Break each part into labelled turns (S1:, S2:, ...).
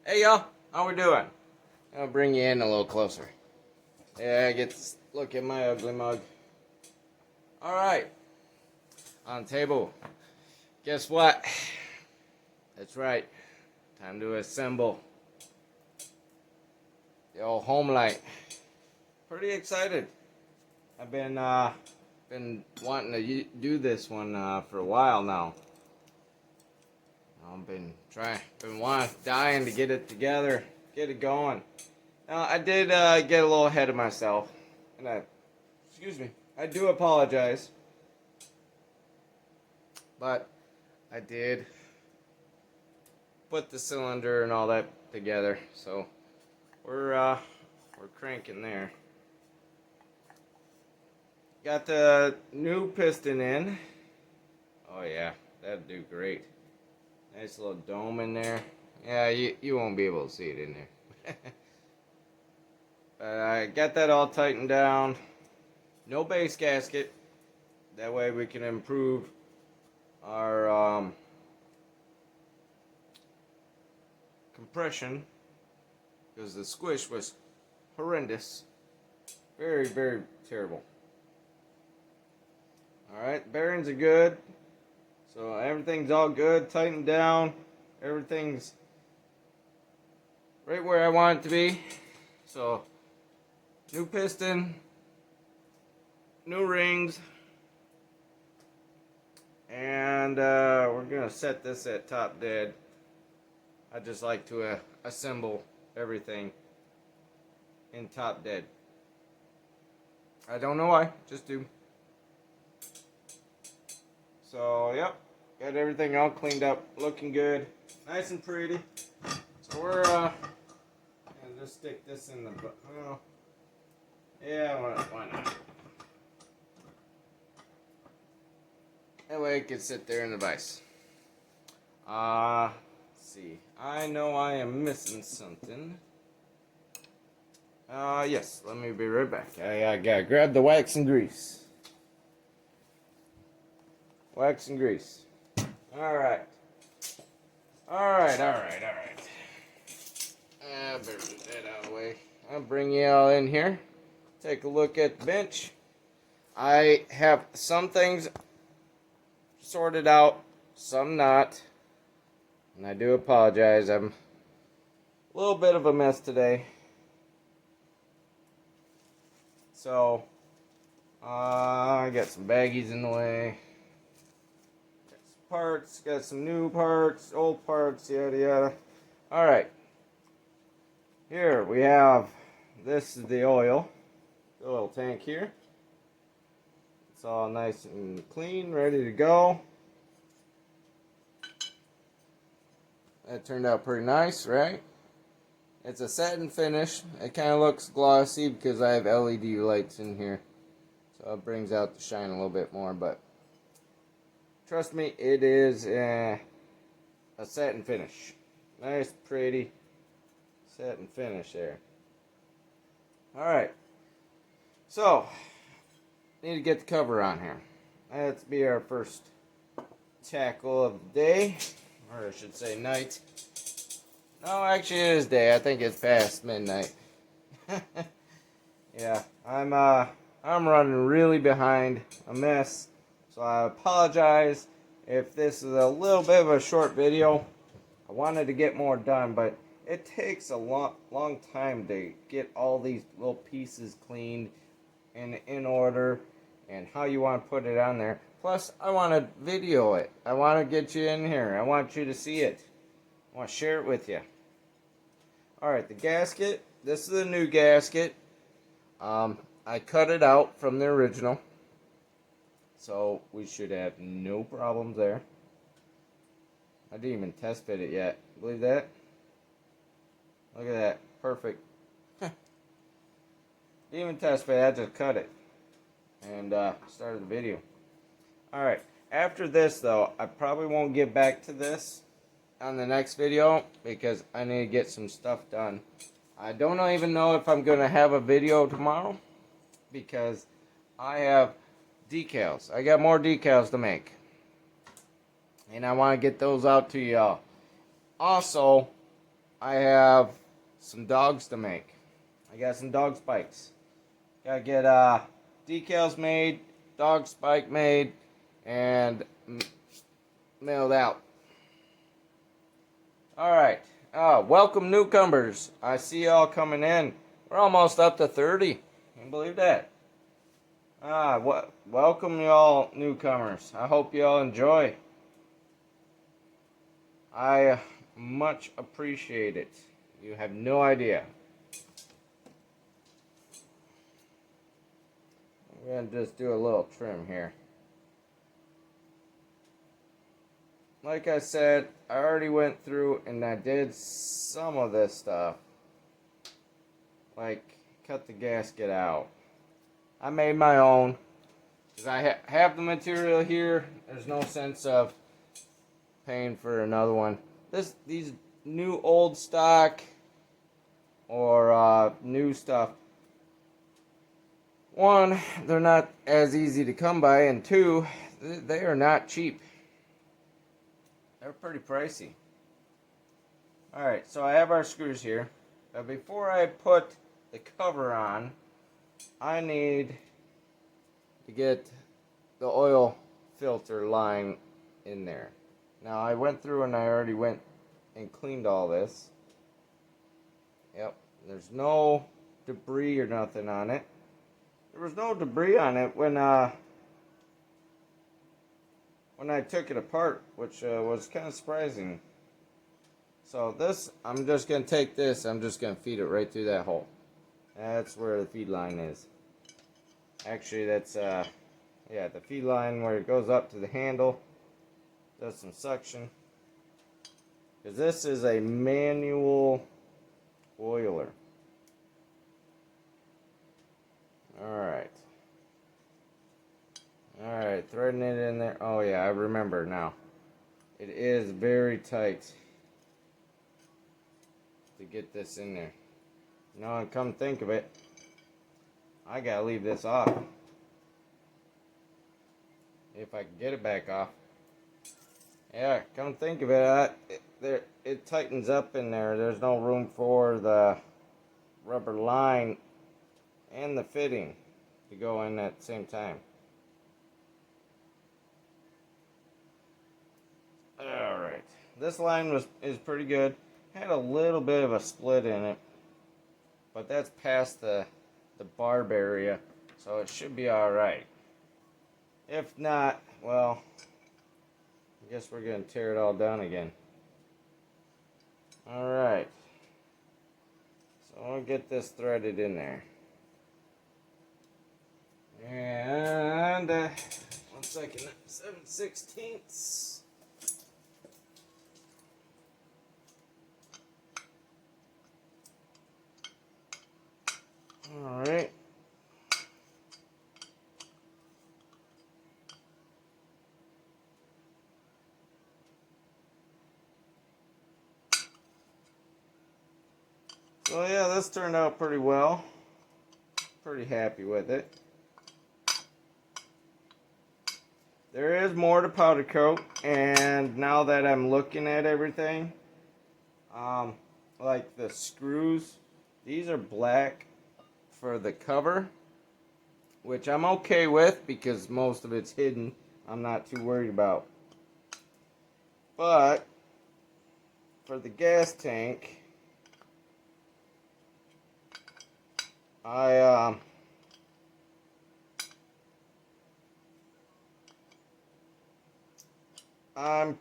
S1: Hey y'all, how we doing? I'll bring you in a little closer. Yeah, I get to look at my ugly mug. Alright, on the table. Guess what? That's right. Time to assemble the old Homelite. Pretty excited. I've been wanting to do this one for a while now. I've been dying to get it together, get it going. Now, I did get a little ahead of myself, and I do apologize, but I did put the cylinder and all that together, so we're cranking there. Got the new piston in. Oh yeah, that'd do great. Nice little dome in there. Yeah, you won't be able to see it in there. But I got that all tightened down. No base gasket. That way we can improve our compression, because the squish was horrendous. Very, very terrible. Alright, bearings are good. So everything's all good, tightened down. Everything's right where I want it to be. So, new piston, new rings, and we're gonna set this at top dead. I just like to assemble everything in top dead. I don't know why, just do. So, yep, got everything all cleaned up, looking good, nice and pretty. So we're gonna just stick this in the, well, yeah, why not? That way it can sit there in the vise. Let's see, I know I am missing something. Yes, let me be right back. I gotta grab the wax and grease. Wax and grease. Alright. Alright. Better get that out of the way. I'll bring you all in here. Take a look at the bench. I have some things sorted out, some not. And I do apologize. I'm a little bit of a mess today. So, I got some baggies in the way. Parts, got some new parts, old parts, yada yada. Alright, here we have, this is the oil tank here. It's all nice and clean, ready to go. That turned out pretty nice, right? It's a satin finish. It kind of looks glossy because I have LED lights in here, so it brings out the shine a little bit more, but trust me, it is a satin finish. Nice, pretty satin finish there. Alright. So, need to get the cover on here. That's be our first tackle of the day. Or I should say night. No, actually it is day. I think it's past midnight. Yeah, I'm running really behind. A mess. So I apologize if this is a little bit of a short video. I wanted to get more done, but it takes a long time to get all these little pieces cleaned and in order, and how you want to put it on there. Plus, I want to video it. I want to get you in here. I want you to see it. I want to share it with you. Alright, the gasket. This is a new gasket. I cut it out from the original. So, we should have no problems there. I didn't even test fit it yet. Believe that? Look at that. Perfect. Didn't even test fit it. I just cut it. And started the video. Alright. After this, though, I probably won't get back to this on the next video, because I need to get some stuff done. I don't even know if I'm going to have a video tomorrow, because I have decals. I got more decals to make, and I want to get those out to y'all. Also, I have some dogs to make. I got some dog spikes. Gotta get decals made, dog spike made, and mailed out. Alright. Welcome newcomers. I see y'all coming in. We're almost up to 30. Can you believe that? Welcome y'all newcomers. I hope y'all enjoy. I much appreciate it. You have no idea. I'm going to just do a little trim here. Like I said, I already went through and I did some of this stuff. Like, cut the gasket out. I made my own. Because I have the material here. There's no sense of paying for another one. These new old stock or new stuff. One, they're not as easy to come by, and two, they are not cheap. They're pretty pricey. Alright, so I have our screws here. But before I put the cover on, I need to get the oil filter line in there. Now I went through and I already went and cleaned all this. Yep, there's no debris or nothing on it. There was no debris on it when I took it apart, which was kind of surprising. So this, I'm just going to take this, I'm just going to feed it right through that hole. That's where the feed line is. Actually, that's, yeah, the feed line where it goes up to the handle. Does some suction. Because this is a manual oiler. Alright. Alright, threading it in there. Oh yeah, I remember now. It is very tight to get this in there. No, and come think of it, I gotta leave this off. If I can get it back off. Yeah, come think of it, it tightens up in there. There's no room for the rubber line and the fitting to go in at the same time. Alright, this line is pretty good. Had a little bit of a split in it, but that's past the barb area, so it should be alright. If not, well, I guess we're going to tear it all down again. Alright, so I'll get this threaded in there. And, 1 second, 7/16. Alright. So yeah, this turned out pretty well. Pretty happy with it. There is more to powder coat, and now that I'm looking at everything, like the screws, these are black for the cover, which I'm okay with because most of it's hidden. I'm not too worried about. But for the gas tank, I'm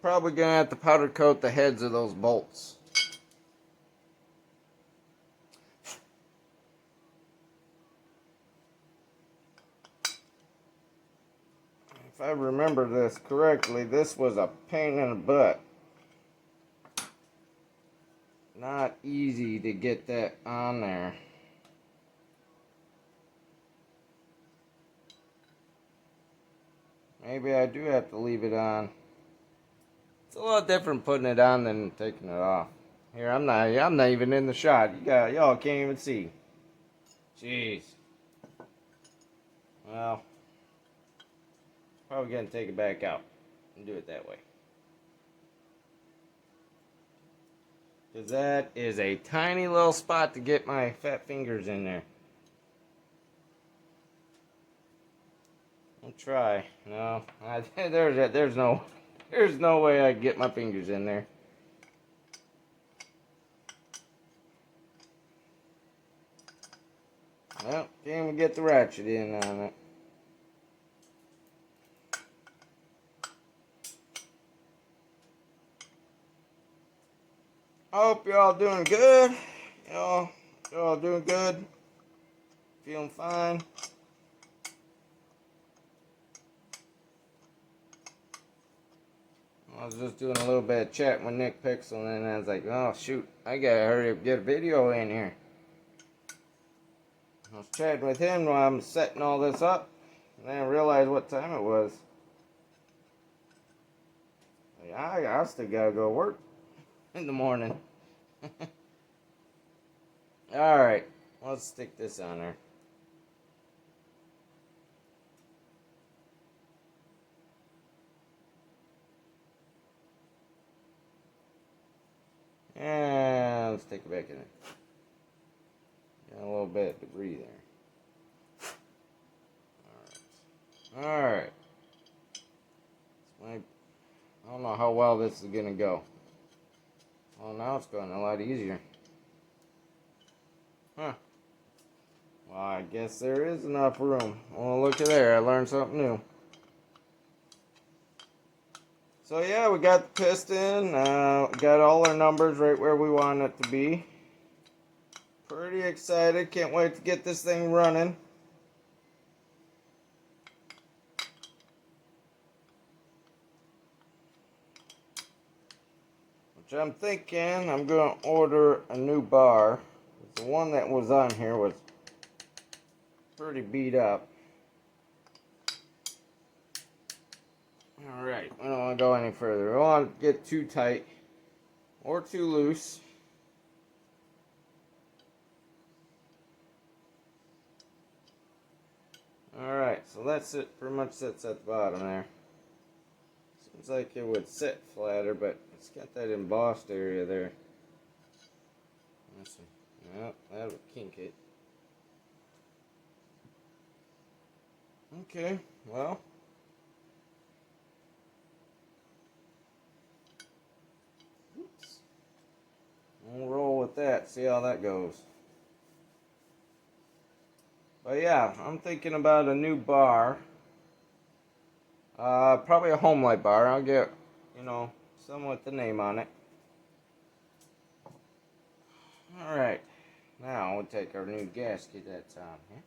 S1: probably gonna have to powder coat the heads of those bolts. If I remember this correctly, this was a pain in the butt. Not easy to get that on there. Maybe I do have to leave it on. It's a lot different putting it on than taking it off. Here, I'm not even in the shot. Y'all can't even see. Jeez. Well, probably gonna take it back out and do it that way. Because that is a tiny little spot to get my fat fingers in there. I'll try. No, there's no way I can get my fingers in there. Well, can't even get the ratchet in on it. I hope you're all doing good. Y'all doing good. Feeling fine. I was just doing a little bit of chatting with Nick Pixel, and then I was like, oh shoot, I gotta hurry up and get a video in here. I was chatting with him while I'm setting all this up, and then I realized what time it was. Like, I still gotta go work in the morning. Alright, let's stick this on there. And let's take it back in there. Got a little bit of debris there. Alright. I don't know how well this is gonna go. Well, now it's going a lot easier. Huh. Well, I guess there is enough room. Well, look at there. I learned something new. So, yeah, we got the piston. Got all our numbers right where we want it to be. Pretty excited. Can't wait to get this thing running. Which I'm thinking I'm going to order a new bar. The one that was on here was pretty beat up. Alright, we don't want to go any further. We don't want to get too tight or too loose. Alright, so that's it. Pretty much sits at the bottom there. Seems like it would sit flatter, but it's got that embossed area there. Well, that would kink it. Okay, well. Oops. We'll roll with that, see how that goes. But yeah, I'm thinking about a new bar. Probably a Homelite bar. I'll get, some with the name on it. Alright, now we'll take our new gasket that's on here.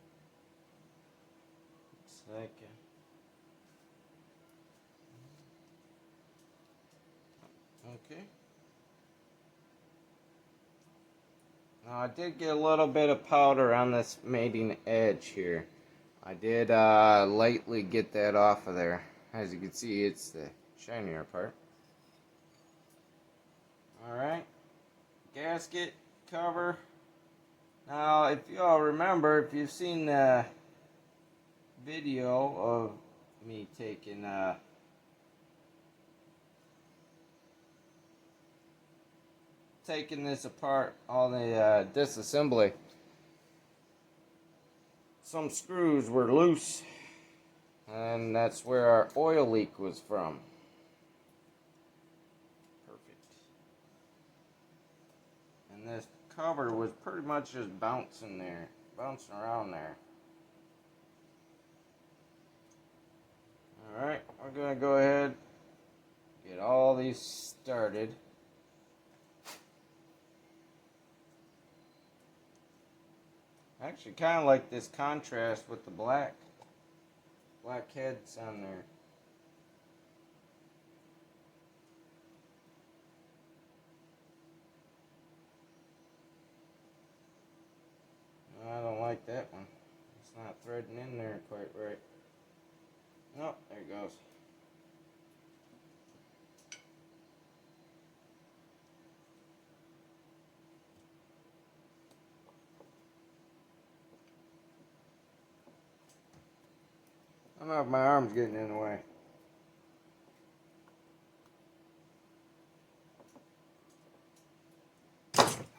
S1: Looks like okay. Now I did get a little bit of powder on this mating edge here. I did lightly get that off of there. As you can see, it's the shinier part. Alright, gasket cover. Now, if you all remember, if you've seen the video of me taking this apart, all the disassembly, some screws were loose, and that's where our oil leak was from. Perfect. And this cover was pretty much just bouncing around there. Alright, we're going to go ahead get all these started. I actually kind of like this contrast with the black heads on there. I don't like that one. It's not threading in there quite right. Nope, there it goes. I don't know if my arm's getting in the way.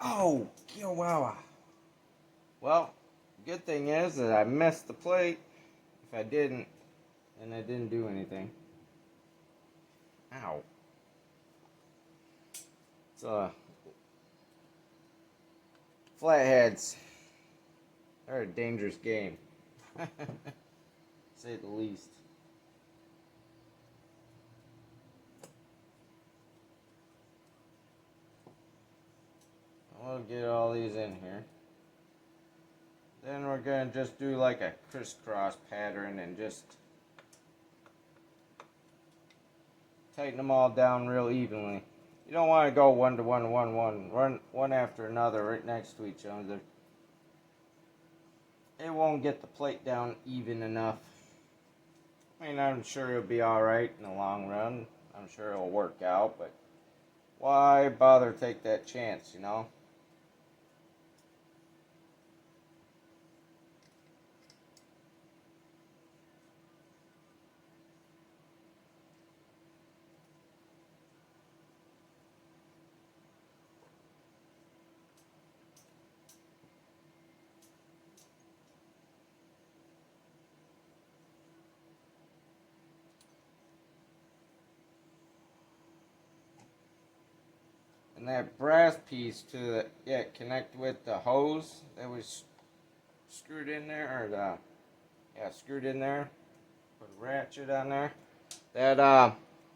S1: Oh, wow. Well, good thing is that I missed the plate. If I didn't, then I didn't do anything. Ow. It's flatheads. They're a dangerous game. Say the least. We'll get all these in here. Then we're going to just do like a crisscross pattern and just tighten them all down real evenly. You don't want to go one to one, run one after another right next to each other. It won't get the plate down even enough. I mean, I'm sure it'll be alright in the long run. I'm sure it'll work out, but why bother take that chance, you know? And that brass piece to the, connect with the hose that was screwed in there, or screwed in there. Put a ratchet on there. That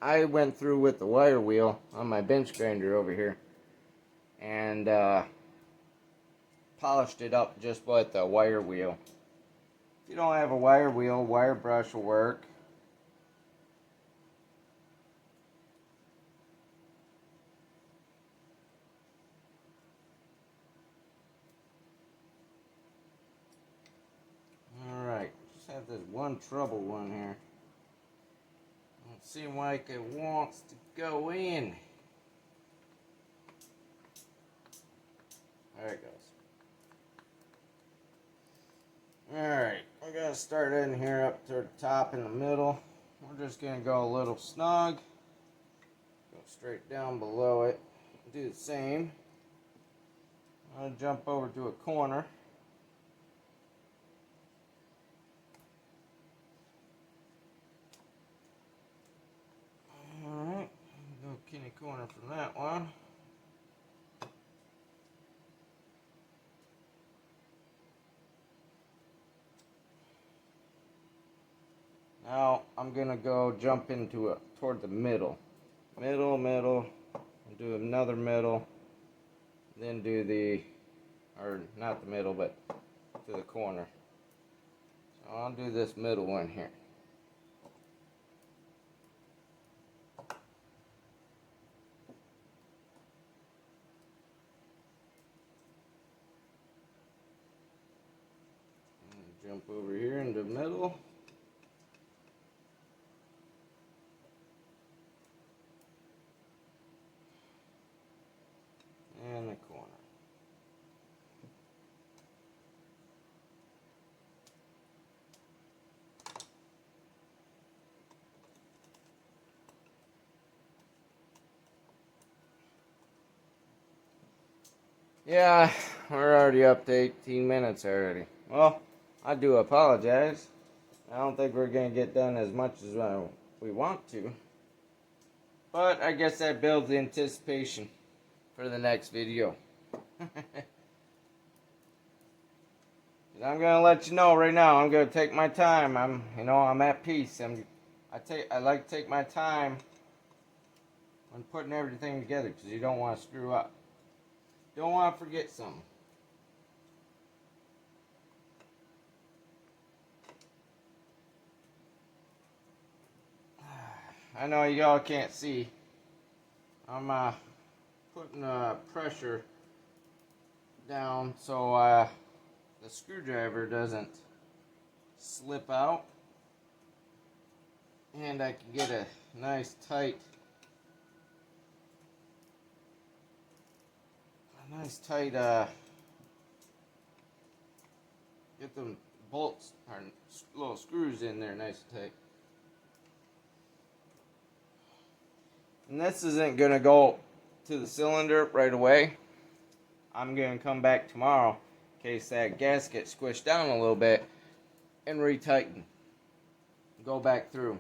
S1: I went through with the wire wheel on my bench grinder over here, and polished it up just with the wire wheel. If you don't have a wire wheel, wire brush will work. Alright, just have this one trouble one here. Don't seem like it wants to go in. There it goes. Alright, we're going to start in here up to the top in the middle. We're just going to go a little snug. Go straight down below it. Do the same. I'm going to jump over to a corner. Alright, go kitty corner from that one. Now I'm gonna go jump into it toward the middle. Middle, and do another middle. Then do the, or not the middle, but to the corner. So I'll do this middle one here. Jump over here into the middle. And the corner. Yeah, we're already up to 18 minutes already. Well, I do apologize. I don't think we're going to get done as much as we want to. But I guess that builds the anticipation for the next video. I'm going to let you know right now. I'm going to take my time. I'm at peace. I like to take my time when putting everything together because you don't want to screw up. Don't want to forget something. I know y'all can't see. I'm putting pressure down so the screwdriver doesn't slip out, and I can get a nice tight get them bolts or little screws in there nice and tight. And this isn't going to go to the cylinder right away. I'm going to come back tomorrow in case that gasket squished down a little bit and retighten. Go back through.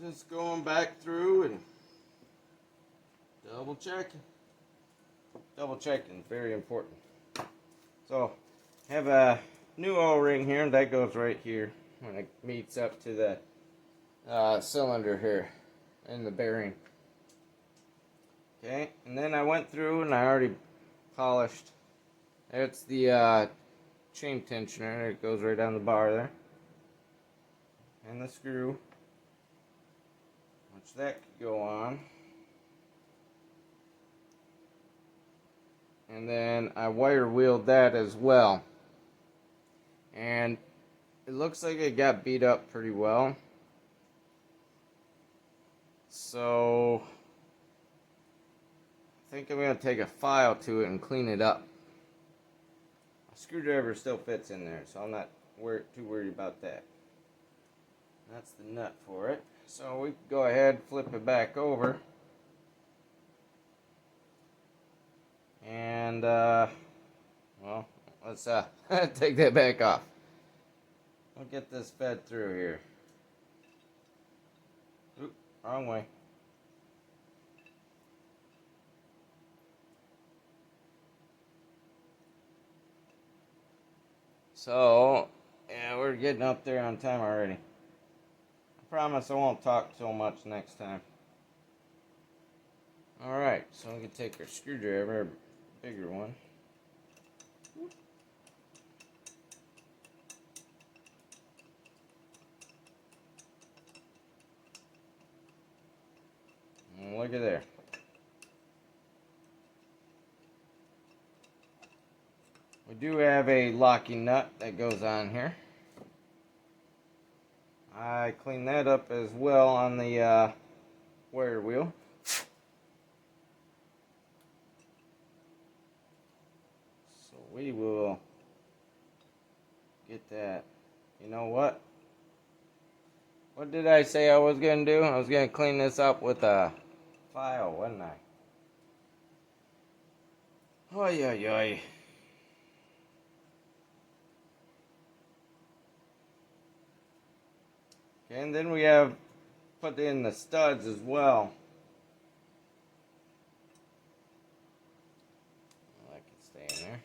S1: Just going back through and double checking. Double checking, very important. So, have a new O-ring here that goes right here when it meets up to the cylinder here and the bearing. Okay, and then I went through and I already polished. It's the chain tensioner. It goes right down the bar there, and the screw, which that could go on. And then I wire wheeled that as well. And it looks like it got beat up pretty well. So I think I'm going to take a file to it and clean it up. A screwdriver still fits in there, so I'm not too worried about that. That's the nut for it. So we can go ahead, flip it back over. And, well, let's take that back off. We'll get this fed through here. Oop, wrong way. So, yeah, we're getting up there on time already. I promise I won't talk so much next time. Alright, so we can take our screwdriver, a bigger one. And look at there. We do have a locking nut that goes on here. I cleaned that up as well on the wire wheel. So we will get that. You know what? What did I say I was going to do? I was going to clean this up with a file, wasn't I? Oy, oy, oy. Okay, and then we have put in the studs as well. That can stay in there.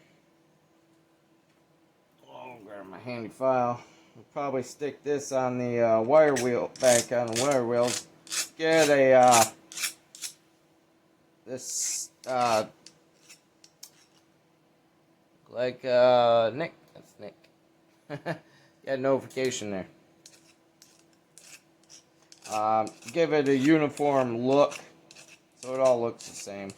S1: Oh, grab my handy file. We'll probably stick this on the wire wheel, back on the wire wheels. Get a this like Nick. That's Nick. Got a notification there. Give it a uniform look so it all looks the same.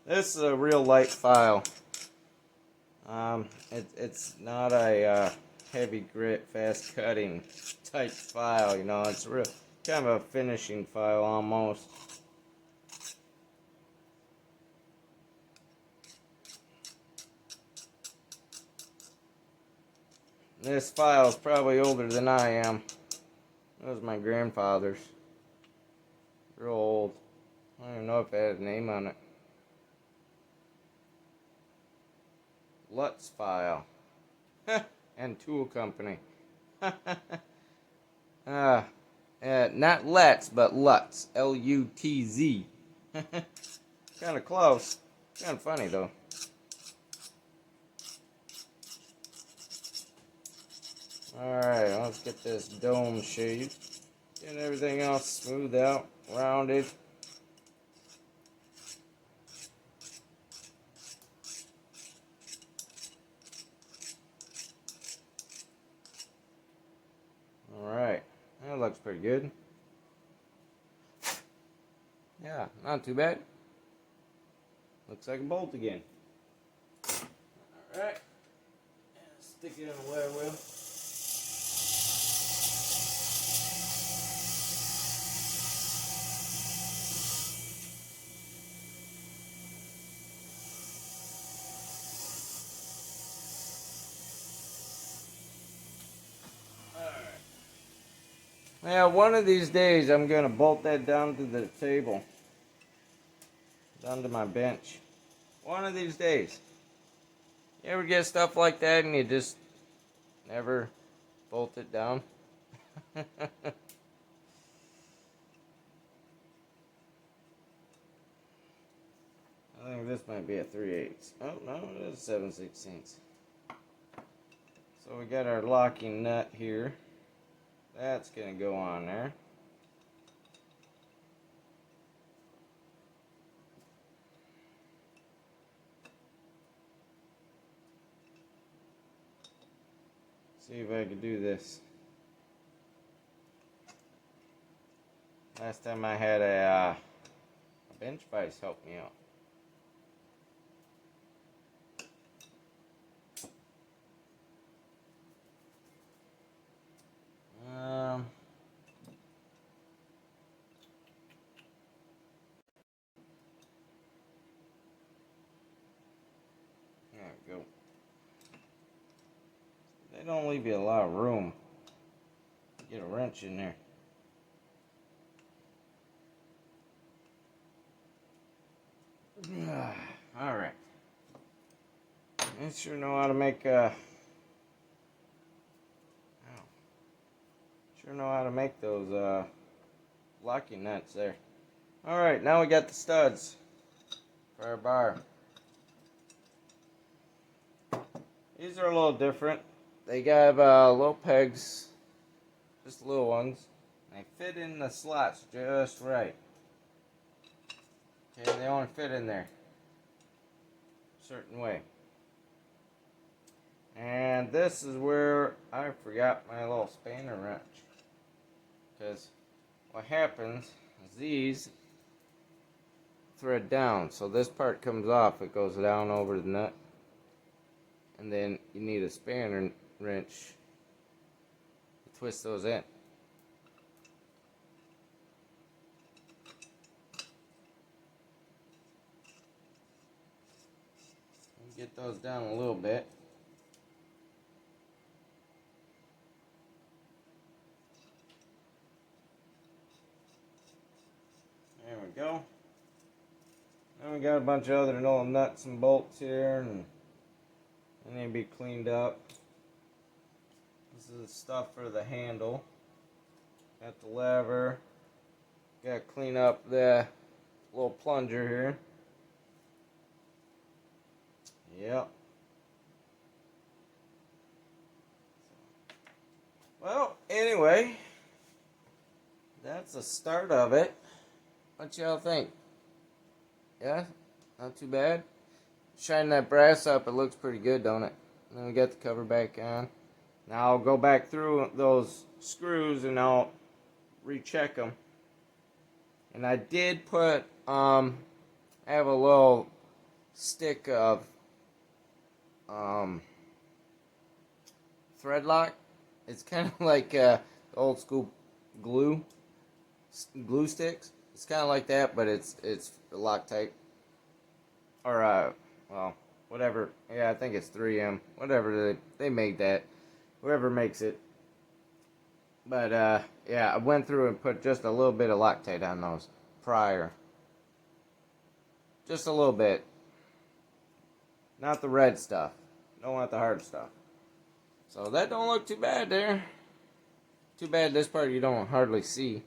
S1: This is a real light file. It's not a heavy grit, fast cutting type file, you know. It's real kind of a finishing file almost. This file is probably older than I am. It was my grandfather's. Real old. I don't even know if it had a name on it. Lutz file. And tool company. Not Let's, but Lutz. L-U-T-Z. Kind of close. Kind of funny, though. Alright, let's get this dome shaped. Get everything else smoothed out, rounded. Alright, that looks pretty good. Yeah, not too bad. Looks like a bolt again. Alright, stick it in the wear wheel. Yeah, one of these days I'm going to bolt that down to the table. Down to my bench. One of these days. You ever get stuff like that and you just never bolt it down? I think this might be a 3/8. Oh, no, it is 7/16. So we got our locking nut here. That's going to go on there. See if I can do this. Last time I had a bench vise help me out. There we go. They don't leave you a lot of room. Get a wrench in there. Alright. I sure know how to make those locking nuts there. Alright, now we got the studs for our bar. These are a little different. They got little pegs, just little ones. They fit in the slots just right. Okay, they only fit in there a certain way. And this is where I forgot my little spanner wrench. Because what happens is these thread down. So this part comes off, it goes down over the nut. And then you need a spanner wrench to twist those in. Get those down a little bit. There we go. Then we got a bunch of other little nuts and bolts here, and they need to be cleaned up. This is the stuff for the handle. Got the lever. Got to clean up the little plunger here. Yep. Well, anyway, that's the start of it. What y'all think? Yeah? Not too bad? Shine that brass up, it looks pretty good, don't it? And then we got the cover back on. Now I'll go back through those screws and I'll recheck them. And I did put, I have a little stick of thread lock. It's kind of like old school glue sticks. It's kind of like that, but it's Loctite or well, whatever. Yeah, I think it's 3M. Whatever they made that. Whoever makes it. But yeah, I went through and put just a little bit of Loctite on those prior. Just a little bit. Not the red stuff. Don't want the hard stuff. So that don't look too bad there. Too bad this part you don't hardly see.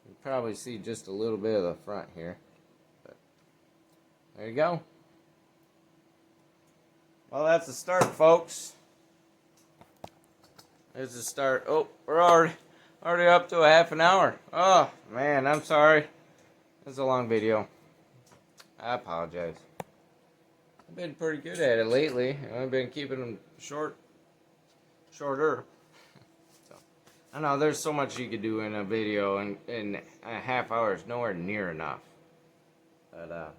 S1: You probably see just a little bit of the front here. But there you go. Well, that's the start, folks. There's the start. Oh, we're already up to a half an hour. Oh, man, I'm sorry. It's a long video. I apologize. I've been pretty good at it lately. I've been keeping them shorter. So, I know there's so much you could do in a video, and in a half hour is nowhere near enough. But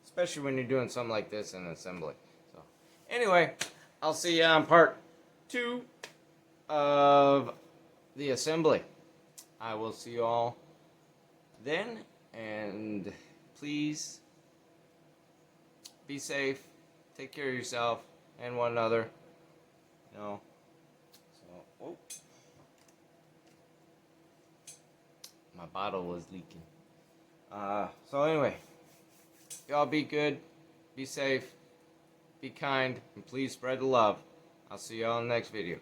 S1: especially when you're doing something like this in assembly. So anyway, I'll see you on part 2 of the assembly. I will see you all then, and please be safe, take care of yourself and one another. You know. So, whoa. My bottle was leaking. So anyway, y'all be good, be safe, be kind, and please spread the love. I'll see y'all in the next video.